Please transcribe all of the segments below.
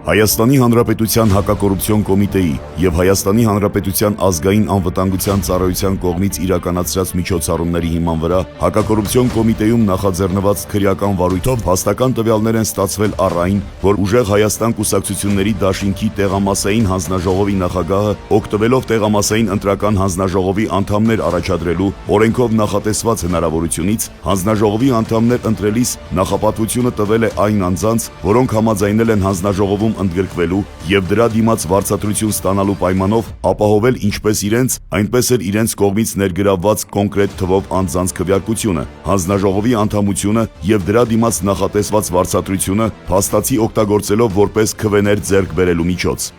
Հայաստանի Հանրապետության հակակոռուպցիոն կոմիտեի և Հայաստանի Հանրապետության ազգային անվտանգության ծառայության կողմից իրականացրած միջոցառումների հիման վրա հակակոռուպցիոն կոմիտեում նախաձեռնված քրեական վարույթով փաստական տվյալներ են ստացվել առ այն, որ Ուժեղ Հայաստան կուսակցությունների դաշինքի տեղամասային հանձնաժողովի նախագահը օգտվելով տեղամասային ընտրական հանձնաժողովի անդամներ առաջադրելու օրենքով նախատեսված հնարավորությունից հանձնաժողովի անդամներ ընտրելիս նախապատվությունը տվել է այն անձանց, որոնք համաձայնել են հանձնաժողովում ընդգրկվելու և դրա դիմաց վարձատրություն ստանալու պայմանով ապահովել ինչպես իրենց, այնպես էլ իրենց կողմից ներգրավված կոնկրետ թվով անձանց քվեարկությունը, հանձնաժողովի անդամությունը և դրա դիմաց նախատեսված վարձատրությունը փաստացի օգտագործելով որպես քվեներ ձեռք բերելու միջոց։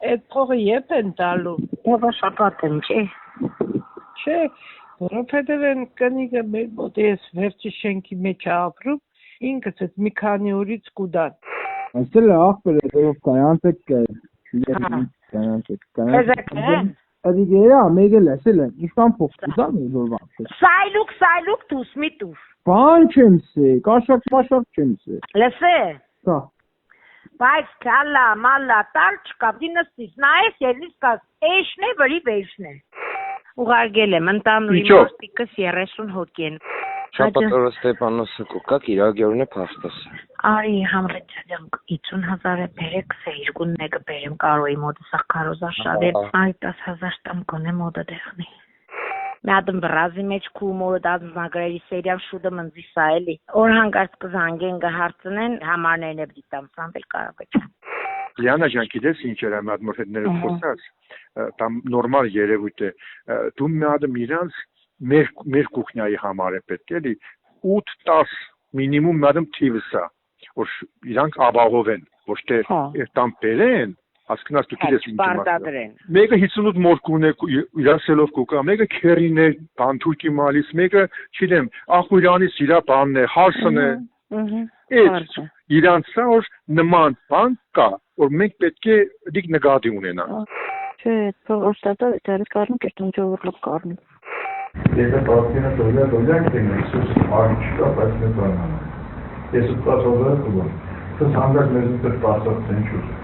Այդ փողը երբ են տալու։ Շաբաթ եմ, չէ։ Չէ, որովհետև են կնիկը մեր մոտ ես վերջի շենքի մեջ ապրում, ինքս այդ մի քանի օրից կուդան։ Այստեղ ախպերը դեռ կայանցեք Adigeya mege lesele iştan poktudan mı zorban? Sayluk tus mituf. Ban kimse, kaşak kimse. Lese. Ka. Բայց քալա մալա տալչկա դինստից նայես ելիսկաս էշնե վրի վեշնե ուղարկել եմ ընտանուր իմաստիկս 30 հոգի են Շաբաթօրը Ստեփանոսը կուկա Կիրագյորն է փաստոս Արի համրեցան 50000 է բերեք երկուն նեգը բերեմ կարոյի մոդը սա կարոզա շավեր այ 10000 տամ կոնե մոդը դեղնի Մադամ բրազի մեջ կումորը դազնագրերի սերիալ շուտը մնձի սա էլի օր հանգարց կզանգեն կհարցնեն համարներն է դիտամ սամվել կարող է Լիանա ջան գիտես ինչ էր այդ մորհետները խոսած там նորմալ երևույթ է դու մի ադմ իրանց մեր կուխնյայի համար է պետք էլի 8-10 մինիմում մի ադմ թիվսա որ իրանք ապահով են ոչ թե այդտամ բերեն Ասկնաս դու գիտես ինչ բարտադրեն Մեկը 58 մորկուն է իրասելով կուկա մեկը քերին է բանթուկի մալիս մեկը չգիտեմ ախուրանից իրա բանն է հարսն է Այդ իրանցա որ նման բան կա որ մենք պետք է դիք նկատի ունենանք Չէ փոխստատը դեռ կառնում կերտում ժողովուրդ կառնում Եթե պատկերը դոլյակ դեն Իսուս արիչկա բայց მე բանան Ես ուտացողը կուղ Սա հանգած մեզ ուտեր պասած ցենչուս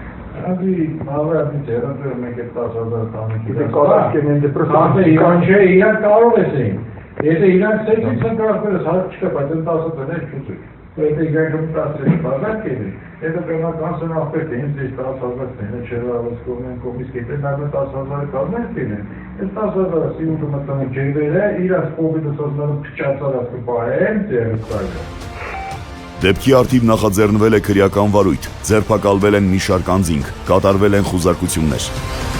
Abi, mavra bir terapı memleket tasarlar tanık. Bir karar kendi profesör İranca İran karol etsin. Ese İran seçimsen kararları sahip çıkıp patent tasarlar ne çözür. Böyle İran tasarlar pazar gelir. Ede bana kanser afetin siz tasarlar sene çevreler skomen komiskete nerede tasarlar kalmaz ki. Tasarlar simutumattan çevrede İran skobi tasarların pçatsalar kupayem terapı. Դեպքի արդիվ նախաձեռնվել է քրեական վարույթ, ձերբակալվել են մի շարք անձինք, կատարվել են խուզարկություններ։